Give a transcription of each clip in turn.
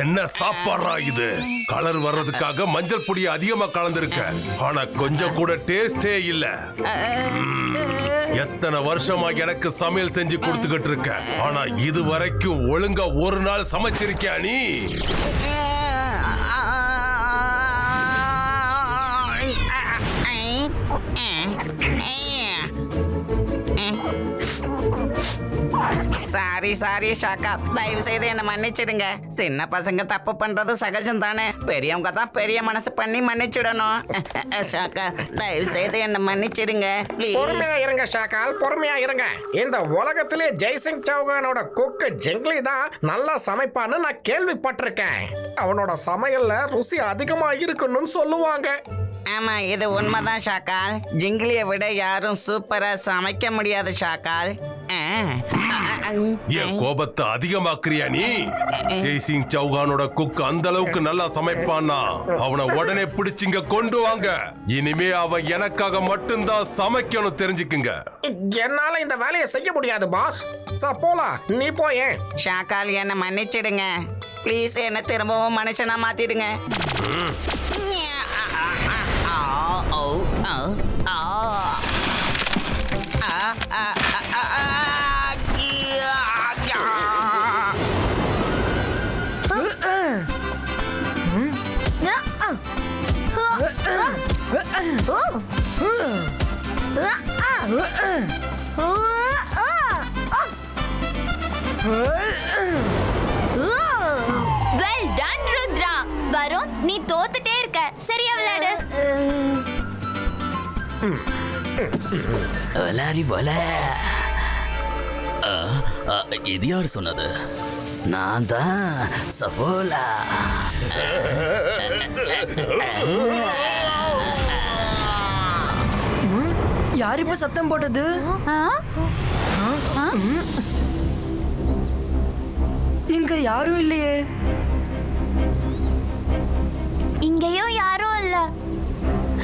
என்ன சாப்பாடா இது? கலர் வர்றதுக்காக மஞ்சள் பொடி அதிகமா கலந்துருக்க, ஆனா கொஞ்சம் கூட டேஸ்டே இல்ல. எத்தனை வருஷமா எனக்கு சமையல் செஞ்சு கொடுத்துக்கிட்டு இருக்க, ஆனா இது வரைக்கும் ஒழுங்கா ஒரு நாள் சமைச்சிருக்கியா நீ? சாரி ஷாக்கா, தயவு செய்து என்ன மன்னிச்சிடுங்க. சின்ன பசங்க தப்பு பண்றது சகஜம் தானே, பெரியவங்க தான் பெரிய மனசு பண்ணி மன்னிச்சிடணும். ஷாக்கா, தயவு செய்து என்ன மன்னிச்சிடுங்க. பொறுமையா இருங்க ஷாக்கால், பொறுமையா இருங்க. இந்த உலகத்திலே ஜெய்சிங் சௌகானோட குக்கு ஜிங்லி தான் நல்லா சமைப்பான்னு நான் கேள்விப்பட்டிருக்கேன். அவனோட சமையல்ல ருசி அதிகமா இருக்குன்னு சொல்லுவாங்க. ஆமா, இது உண்மைதான் ஷாக்கால். ஜிங்கிலியை விட யாரும் சூப்பரா சமைக்க முடியாது ஷாக்கால். என் கோபத்தை அதிகமாக்குறியா நீ? ஜெய்சிங் சௌகானோட குக் அந்த அளவுக்கு நல்லா சமைப்பானா? அவனை உடனே பிடிச்சிங்க கொண்டு வாங்க. இனிமே அவன் எனக்காக மட்டும்தான் சமைக்கணும், தெரிஞ்சுக்குங்க. என்னால இந்த வேலையை செய்ய முடியாது பாஸ். சப்போலா, நீ போயே. ஷாக்கால், என்ன மன்னிச்சிடுங்க ப்ளீஸ். என்ன திரும்பவும் மனுஷனா மாத்திடுங்க. Well done Rudra. வருண், நீ தோத்துட்டே இருக்க. சரியா விளையாடு. விளையாடி போல. இது யார் சொன்னது? நான் தான் சபோலா. யார் இப்ப சத்தம் போட்டது? இங்க யாரும் இல்லையே. இங்கேயும் யாரும் இல்ல.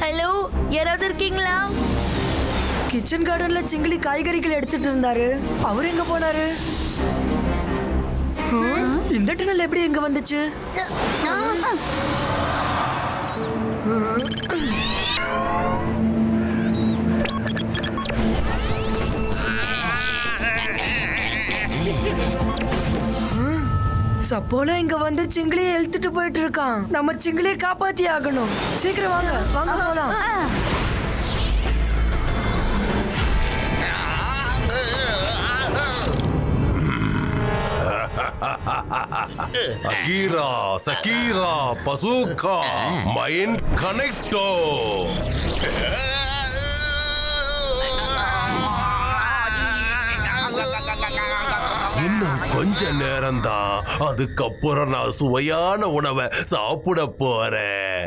ஹலோ, யாராவது இருக்கீங்களா? கிச்சன் கார்டன்ல சிங்கிலி காய்கறிகள் எடுத்துட்டு இருந்தாரு. அவர் எங்க போனாரு? இந்த டனல் எப்படி எங்க வந்துச்சு? சப்போலா இங்க வந்து சிங்கிலியை இழுத்துட்டு போயிட்டு இருக்கான். நம்ம சிங்கிலியை காப்பாத்தி ஆகணும். சீக்கிரம் வாங்க, வாங்க போலாம். அகீரா, சகீரா, பசூகா, மைண்ட் கனெக்டோ. இன்னும் கொஞ்ச நேரம்தான், அதுக்கப்புறம் நான் சுவையான உணவை சாப்பிட போறேன்.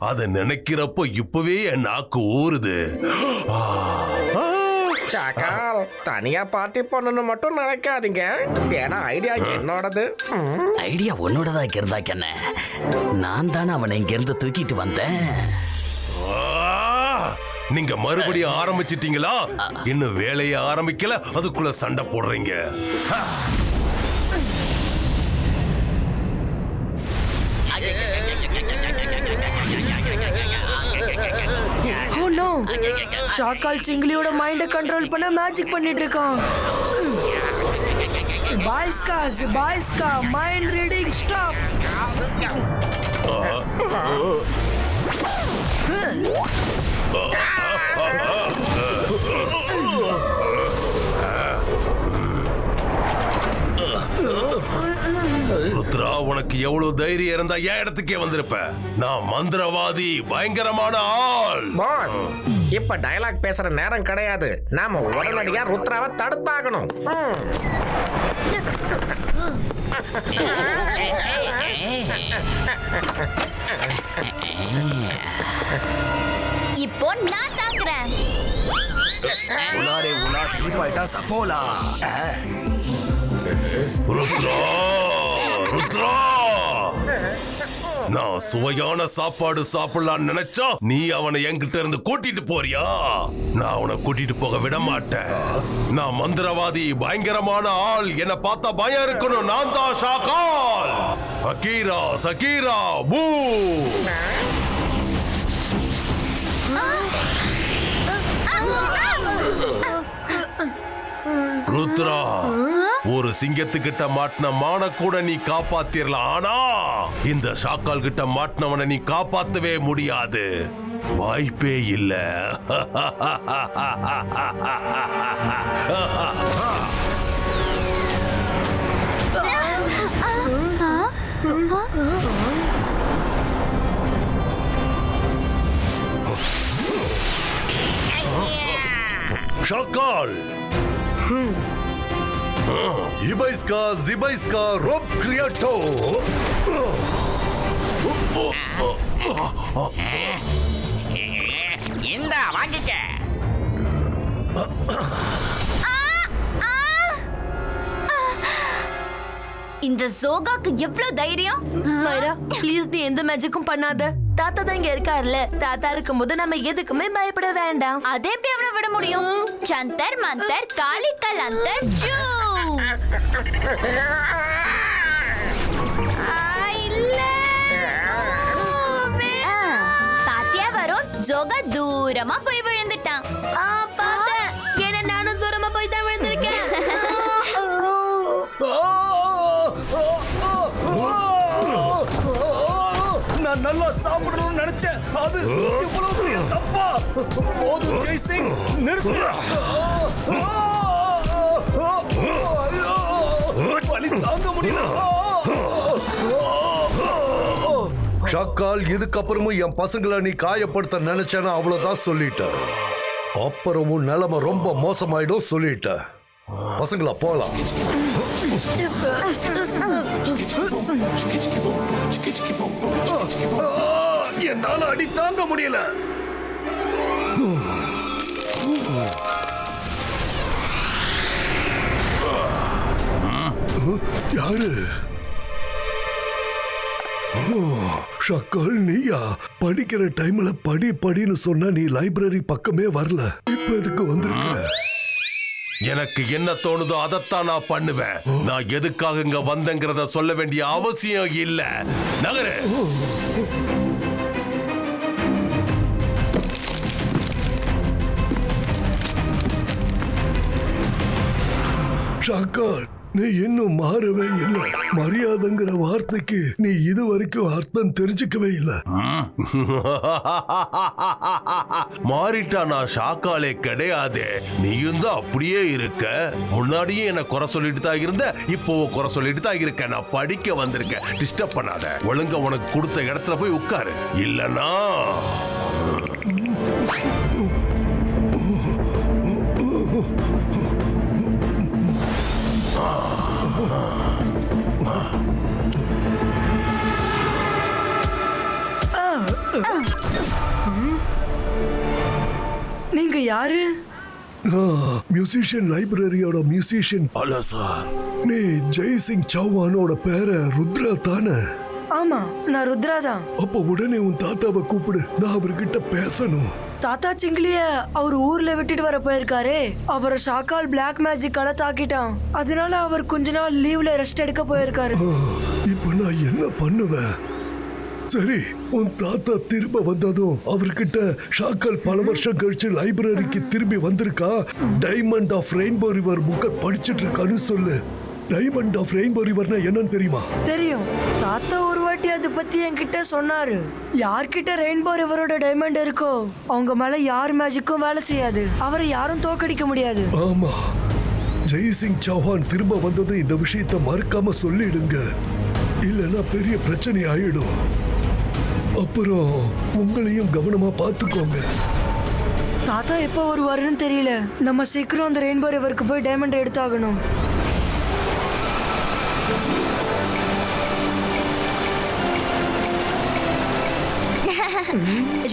அதை நினைக்கிறப்போ இப்பவே என் நாக்கு ஊறுது. ஷாக்கால், தனியா பார்ட்டி பண்ணணும் மட்டும் நினைக்காதீங்க. ஏன்னா ஐடியா என்னோடது. ஐடியா உன்னோடதா இருந்தாக்கென்ன? நான் தானே அவனை இங்க இருந்து தூக்கிட்டு வந்தேன். நீங்க மறுபடியும் ஆரம்பிச்சிட்டீங்களா? இன்னும் வேலையை ஆரம்பிக்கல, அதுக்குள்ள சண்டை போடுறீங்க. Oh no! ஷாக்கால் சிங்கிலியோட மைண்ட கண்ட்ரோல் பண்ண மேஜிக் பண்ணிட்டு இருக்கான். பாய்ஸ்கா, மைண்ட் ரீடிங் ஸ்டாப். ருத்ரா, உனக்கு எவ்வளவு தைரியம் இருந்தா என் இடத்துக்கே வந்திருப்ப. நான் மந்திரவாதி, பயங்கரமான ஆள். பாஸ், இப்ப டயலாக் பேசுற நேரம் கிடையாது. நாம உடனடியா ருத்ராவை தடுத்தாகணும். இப்போ நான் தாக்குறேன். உலாரே உலா சிலிப்பாயிட்டா சபோலா. ருத்ரா, ருத்ரா, நான் சுவையான சாப்பாடு சாப்பிடலாம்னு நினைச்சா நீ அவனை என்கிட்ட இருந்து கூட்டிட்டு போறியா? நான் அவனை கூட்டிட்டு போக விட மாட்டேன். நான் மந்திரவாதி, பயங்கரமான ஆள். என்ன பார்த்தா பயம் இருக்கணும். நான் தான் ஷாக்கால். அகீரா சகீரா பூ. ருத்ரா, ஒரு சிங்கத்துக்கிட்ட மாட்டின மான கூட நீ காப்பாத்திரலாம். ஆனா இந்த ஷாக்கால் கிட்ட மாட்டினவனை நீ காப்பாத்தவே முடியாது. வாய்ப்பே இல்ல. ஷாக்கால், இபைஸ்கா ஜிபைஸ்கா ரோப் கிரியாட்டோ. இந்த வாங்கிக்க. இந்த ஜோகாக்கு எவ்வளவு தைரியம்! மைரா, ப்ளீஸ் நீ எந்த மேஜிக்கும் பண்ணாத. தாத்தா தான் இங்க இருக்காருல்ல. தாத்தா இருக்கும்போது நம்ம எதுக்குமே பயப்பட வேண்டாம். அதை எப்படி அவனை விட முடியும்? சந்தர் மந்தர் காலிக்கல் அந்தர் ஜூ. இல்ல, பாத்தியா வரும், ஜோகா தூரமா போய் விழுந்துட்டான். பார்த்தேன். ஏன்னா நானும் தூரமா போய் தான் விழுந்திருக்கேன். நான் நல்லா சாப்பிடணும்னு நினைச்சேன். அது இவ்வளவு பெரிய தப்பா? போதும் ஜெய்சிங், நிறுத்து. வலி தாங்க முடியல. ஷாக்கால், இதுக்கப்புறமும் என் பசங்களை நீ காயப்படுத்த நினைச்சேன்னா அவ்வளவுதான் சொல்லிட்ட. அப்புறமும் நிலைமை ரொம்ப மோசமாயிடும் சொல்லிட்ட. பசங்களா போலாம். என்னால அடி தாங்க முடியல. யாரு? ஷாக்கால், நீயா? படிக்கிற டைம்ல படின்னு சொன்னா நீ லைப்ரரி பக்கமே வரல. இப்ப எதுக்கு வந்திருக்க? எனக்கு என்ன தோணுதோ அதைத்தான் நான் பண்ணுவேன். நான் எதுக்காக இங்க வந்தேங்கிறத சொல்ல வேண்டிய அவசியம் இல்ல. நகரு. ஷாக்கால், நீ இன்னும் மாறவே இல்லை. மரியாதைங்கிற வார்த்தைக்கு நீ இது வரைக்கும் அர்த்தம் தெரிஞ்சுக்கவே இல்லை. மாறிட்டா நான் ஷாக்காலே கிடையாது. நீயும் தான் அப்படியே இருக்க. முன்னாடியே என்ன குறை சொல்லிட்டு தான் இருந்த, இப்போ குறை சொல்லிட்டு தான் இருக்க. நான் படிக்க வந்திருக்கேன். டிஸ்டர்ப் பண்ணாத. ஒழுங்கா உனக்கு கொடுத்த இடத்துல போய் உட்காரு. இல்லனா நீங்க யாரு? மியூசிஷியன், லைப்ரரியோட மியூசிஷியன். அல்ல சார், நீ ஜெய்சிங் சௌஹானோட பேர ருத்ரா தானே? ஆமா, நான் ருத்ரா தான். அப்ப உடனே உன் தாத்தாவை கூப்பிடு. நான் அவர்கிட்ட பேசணும். தாத்தா சிங்கிலிய அவர் ஊர்ல விட்டுட்டு வர போயிருக்காரு. அவரை ஷாக்கால் பிளாக் மேஜிக்கால தாக்கிட்டான். அதனால அவர் கொஞ்ச நாள் லீவ்ல ரெஸ்ட் எடுக்க போயிருக்காரு. இப்ப நான் என்ன பண்ணுவேன்? சரி, உன் தாத்தா திரும்ப வந்ததும் அவர்கிட்ட ஷாக்கால் பல வருஷம் கழிச்சு லைப்ரரிக்கு திரும்பி வந்திருக்கா, டைமண்ட் ஆஃப் ரெயின்போ ரிவர் புக்க படிச்சுட்டு இருக்கான்னு சொல்லு. டைமண்ட் ஆஃப் ரெயின்போ ரிவர்னா என்னன்னு தெரியுமா? தெரியும். தாத்தா ஒரு வாட்டி அதை பத்தி என்கிட்ட சொன்னாரு. யார்கிட்ட ரெயின்போ ரிவரோட டைமண்ட் இருக்கோ அவங்க மேல யார் மேஜிக்கும் வேலை செய்யாது. அவரை யாரும் தோக்கடிக்க முடியாது. ஆமா, ஜெய்சிங் சௌஹான் திரும்ப வந்தது இந்த விஷயத்தை மறக்காம சொல்லிடுங்க. இல்லைன்னா பெரிய பிரச்சனை ஆயிடும். அப்புறம் உங்களையும் கவனமா பார்த்துக்கோங்க. தாத்தா எப்போ வருவாருன்னு தெரியல. நம்ம சீக்கிரம் அந்த ரெயின்போ ரிவருக்கு போய் டைமண்ட் எடுத்தாகணும்.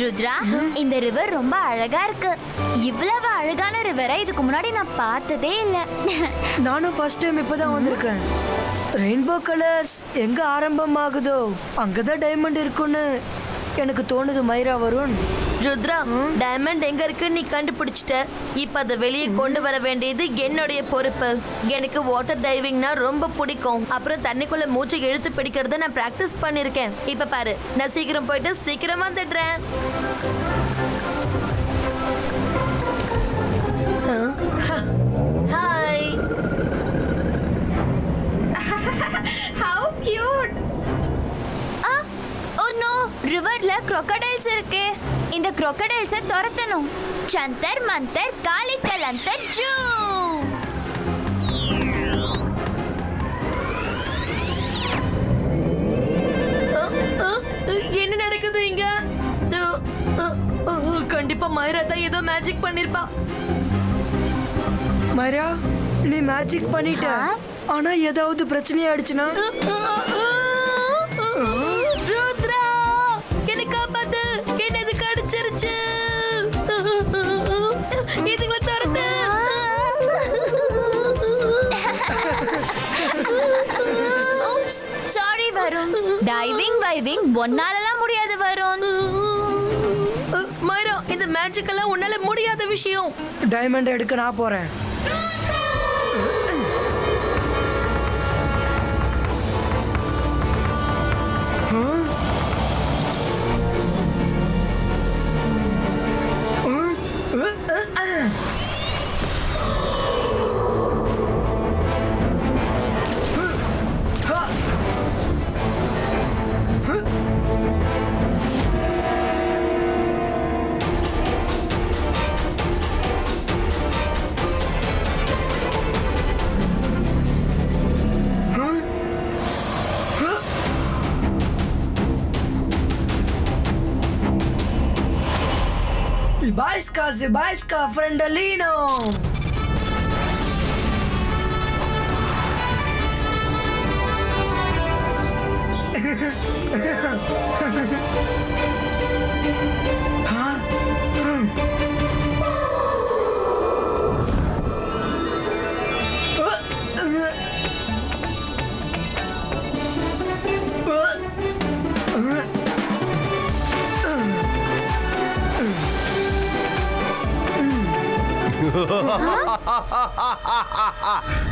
ருத்ரா, இந்த ரிவர் ரொம்ப அழகா இருக்கு. இவ்வளவு அழகான ரிவரை இதுக்கு முன்னாடி நான் பார்த்ததே இல்ல. நானும் ஃபர்ஸ்ட் டைம் இப்பதான் வந்திருக்கேன். ரெயின்போ கலர்ஸ் எங்க ஆரம்பமாகுதோ அங்கதான் டைமண்ட் இருக்குன்னு எனக்கு தோணுது மைரா வருண். ருத்ரா, டைமண்ட் எங்க இருக்கு நீ கண்டுபிடிச்சிட்ட. இப்ப அதை வெளியே கொண்டு வர வேண்டியது என்னுடைய பொறுப்பு. எனக்கு வாட்டர் டைவிங்னா ரொம்ப பிடிக்கும். அப்புறம் தண்ணிக்குள்ள மூச்சை இழுத்து பிடிக்கிறத நான் பிராக்டிஸ் பண்ணிருக்கேன். இப்ப பாரு, நான் சீக்கிரம் போயிட்டு சீக்கிரமா வந்துடுறேன். Hi. How cute! Oh no, ரிவர்ல crocodiles இருக்கு. இந்த crocodiles துரத்தணும். சந்தர் மந்தர் காலிக்கல் அந்தர் ஜூ. என்ன நடக்குது இங்க? கண்டிப்பா மைரா தான் ஏதோ மேஜிக் பண்ணிருப்பா. மைரா, நீ மேஜிக் பண்ணிட்ட. ஆனா ஏதாவது பிரச்சனை ஆயிடுச்சுன்னா? ருத்ரா, என்ன காப்பாத்து. என்னது கடிச்சிருச்சு. இதுங்களை துரத்து. Oops, sorry Varun. டைவிங் ஒன்னாலலாம் முடியாது வருண். மைரா, இந்த மேஜிக் எல்லாம் உன்னால முடியாத விஷயம். டைமண்ட் எடுக்க நான் போறேன். Zibaiska, Frendolino!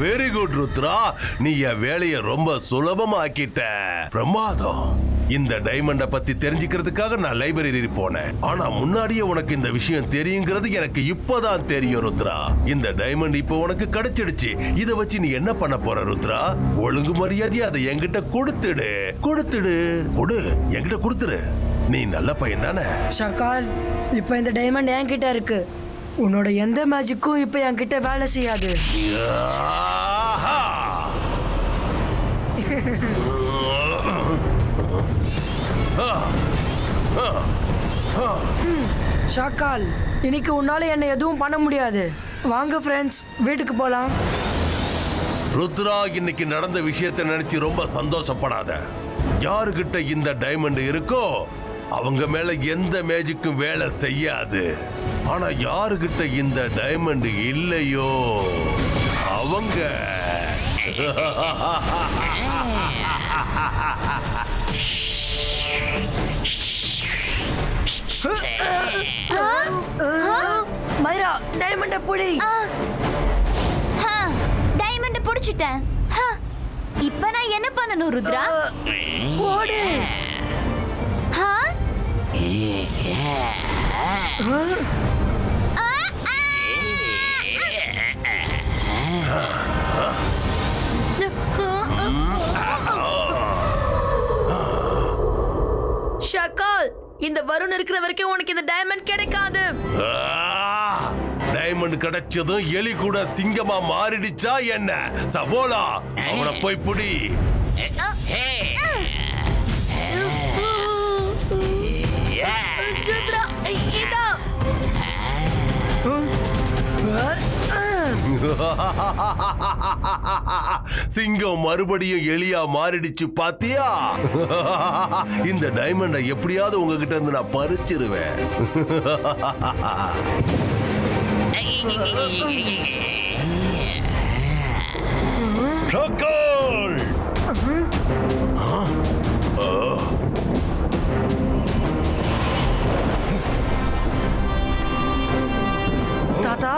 Very good Rudra, நீ என் வேலையை ரொம்ப சுலபமாக்கிட்ட. பிரமாதம். இந்த டைமண்ட பத்தி தெரிஞ்சுக்கிறதுக்காக நான் லைப்ரரி போனேன். ஆனா முன்னாடியே உனக்கு இந்த விஷயம் தெரியுங்கிறது எனக்கு இப்பதான் தெரியும் ருத்ரா. இந்த டைமண்ட் இப்போ உனக்கு கிடைச்சிடுச்சு. இத வச்சு நீ என்ன பண்ண போற ருத்ரா? ஒழுங்கு மரியாதையா அதை என்கிட்ட கொடுத்துடு. என்கிட்ட கொடுத்துடு. நீ நல்ல பையன் தானே? ஷகால், இப்ப இந்த டைமண்ட் என்கிட்ட இருக்கு. உன்னோட எந்த மேஜிக்கும் இப்ப என்கிட்ட வேலை செய்யாது. ஷாக்கால், இன்னைக்கு உன்னால என்ன எதுவும் பண்ண முடியாது. வாங்க ஃப்ரெண்ட்ஸ், வீட்டுக்கு போலாம். ருத்ரா, இன்னைக்கு நடந்த விஷயத்தை நினைச்சு ரொம்ப சந்தோஷப்படாத. யாருகிட்ட இந்த டைமண்ட் இருக்கோ அவங்க மேல எந்த மேஜிக்கும் வேலை செய்யாது. ஆனா யாருகிட்ட இந்த டைமண்ட் இல்லையோ அவங்க மைரா, டைமண்ட புடி. டைமண்ட புடிச்சிட்டேன். இப்ப நான் என்ன பண்ணணும் ருத்ரா? ஓடு. ஷகால், இந்த வருண் இருக்கிற வரைக்கும் உனக்கு இந்த டைமண்ட் கிடைக்காது. டைமண்ட் கிடைச்சதும் எலி கூட சிங்கமா மாறிடுச்சா என்ன? சபோலா, அவனை போய் புடி. சிங்கம் மறுபடியும் எலியா மாறிடுச்சு பாத்தியா? இந்த டைமண்ட எப்படியாவது உங்ககிட்ட இருந்து நான் பறிச்சிருவேன். தாத்தா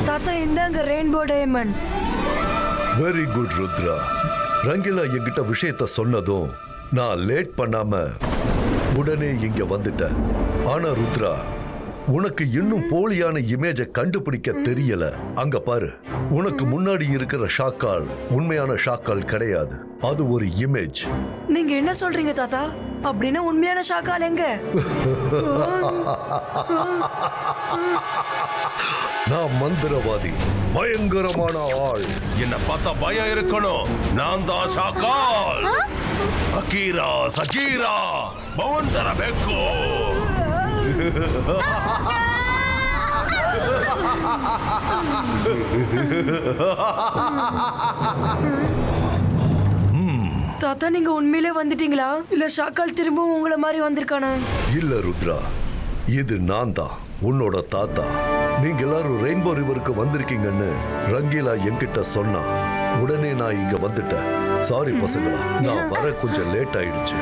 தாத்தா இந்தாங்க rainbow diamond. Very good Rudra. Rangila என்கிட்ட விஷயத்த சொன்னதும் நான் லேட் பண்ணாம உடனே இங்க வந்துட்டேன். ஆனா ருத்ரா, உனக்கு இன்னும் போலியான இமேஜை கண்டுபிடிக்க தெரியல. அங்க பாரு, உனக்கு முன்னாடி இருக்கிற ஷாக்கால் உண்மையான ஷாக்கால் கிடையாது. அது ஒரு இமேஜ். நீங்க என்ன சொல்றீங்க தாத்தா? அப்படின்னா உண்மையான ஷாக்கால் எங்க? நான் மந்திரவாதி, பயங்கரமான ஆள். என்ன பார்த்தா பயம் இருக்கணும். நான் தான் ஷாக்கால். அகீரா சகீரா பவந்தர பெக்கோ. தாத்தா நீங்க உண்மையிலே வந்துட்டீங்களா? இல்ல ஷாக்கால் திரும்பவும் உங்களை மாதிரி வந்திருக்கானா? இல்ல ருத்ரா, இது நான் தான், உன்னோட தாத்தா. நீங்க எல்லாரும் ரெயின்போ ரிவருக்கு வந்திருக்கீங்கன்னு ரங்கீலா என்கிட்ட சொன்னா. உடனே நான் இங்க வந்துட்டேன். சாரி பசங்களா, நான் வர கொஞ்சம் லேட் ஆயிடுச்சு.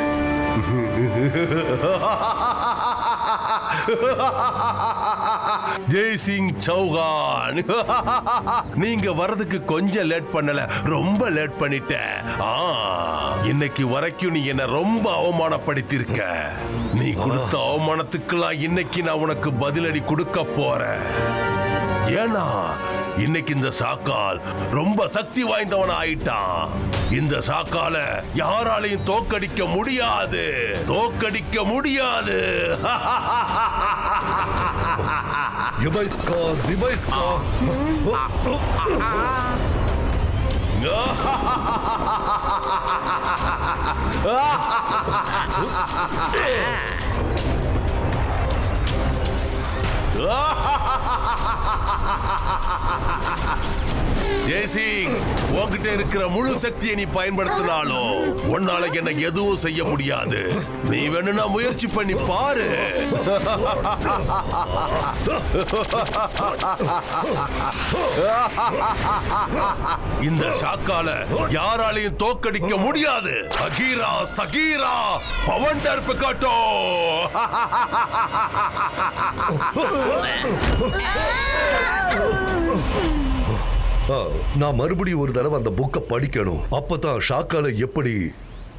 ஜெய் சிங் சௌகான், நீங்க வர்றதுக்கு கொஞ்சம் லேட் பண்ணல, ரொம்ப லேட் பண்ணிட்ட. இன்னைக்கு வரைக்கும் நீ என்ன ரொம்ப அவமானப்படுத்திருக்க. நீ கொடுத்த அவமானத்துக்கெல்லாம் இன்னைக்கு நான் உனக்கு பதிலடி கொடுக்க போறேன். ஏன்னா இன்னைக்கு இந்த ஷாக்கால் ரொம்ப சக்தி வாய்ந்தவன் ஆயிட்டான். இந்த ஷாக்கால யாராலையும் தோக்கடிக்க முடியாது, தோக்கடிக்க முடியாது. யுபைஸ்கா, ஜிபைஸ்கா. ஜெய்சிங், உன்கிட்ட இருக்கிற முழு சக்தியை நீ பயன்படுத்தினாலும் உன்னால என்ன எதுவும் செய்ய முடியாது. நீ வேணும்னா முயற்சி பண்ணி பாரு. இந்த ஷாக்கால யாராலையும் தோக்கடிக்க முடியாது. அகீரா சகீரா பவண்டர் பிகாட்டோ. நான் மறுபடியும் ஒரு தடவை அந்த புக்கை படிக்கணும். அப்பதான் ஷாக்கால எப்படி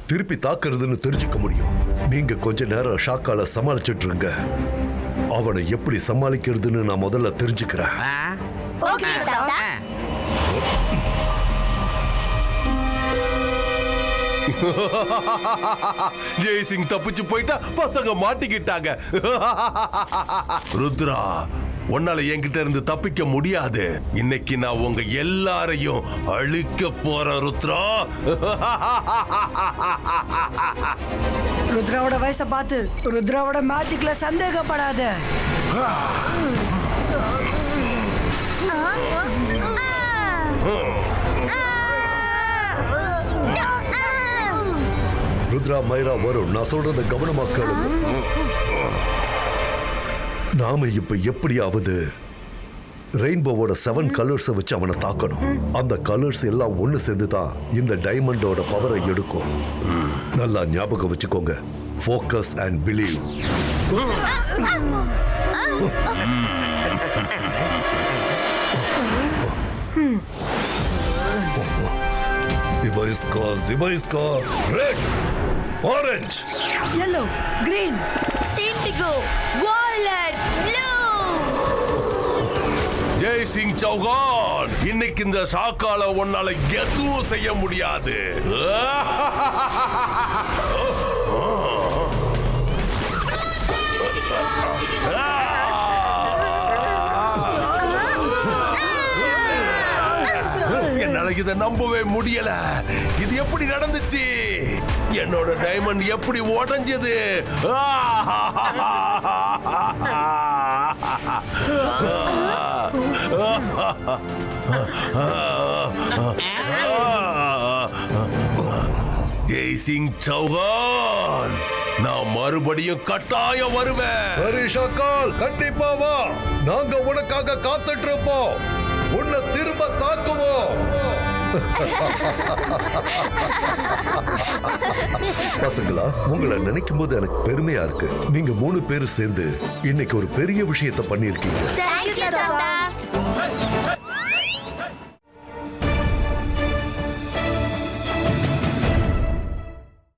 திருப்பி தாக்குறதுன்னு தெரிஞ்சுக்க முடியும். நீங்க கொஞ்ச நேரம் ஷாக்கால சமாளிச்சுட்டு இருங்க. அவனை எப்படி சமாளிக்கிறதுன்னு நான் முதல்ல தெரிஞ்சுக்கிறேன். ஜெய்சிங் தப்பிச்சு போயிட்டா, பசங்க மாட்டிக்கிட்டாங்க. ருத்ரா, உன்னால என்கிட்ட இருந்து தப்பிக்க முடியாது. இன்னைக்கு நான் உங்க எல்லாரையும் அழிக்க போறேன் ருத்ரா. ருத்ராவோட வயசை பார்த்து ருத்ராவோட மேஜிக்ல சந்தேகப்படாத. ருத்ரா, மைரா வரும். நான் சொல்றத கவனமா கேளுங்க. நாம இப்ப எப்படியாவது ரெயின்போவோட 7 கலர்ஸை வச்சு அவனை தாக்கணும். அந்த கலர்ஸ் எல்லாம் ஒண்ணு சேர்ந்து தான் இந்த டைமண்டோட பவரை எடுக்கும். நல்லா ஞாபகம் வச்சுக்கோங்க. Focus and believe. Zibaiska, Zibaiska, red, orange, yellow, green, indigo, violet, blue. Jai Singh Chauhan, இன்னைக்கு இந்த ஷாக்கால உன்னால எதுவும் செய்ய முடியாது. என்னால இதை நம்பவே முடியல. இது எப்படி நடந்துச்சு? என்னோட டைமண்ட் எப்படி உடைஞ்சது? ஜெய் சிங் சௌகான், நான் மறுபடியும் கட்டாயம் வருவேன். சரி ஷாக்கால், கண்டிப்பா வா. நாங்க உனக்காக காத்துட்டு இருப்போம். உன்னை திரும்ப தாக்குவோம். பசங்களா, உங்களை நினைக்கும் போது எனக்கு பெருமையா இருக்கு. நீங்க 3 பேரும் சேர்ந்து இன்னைக்கு ஒரு பெரிய விஷயத்தை பண்ணிருக்கீங்க. தேங்க்யூ தாத்தா.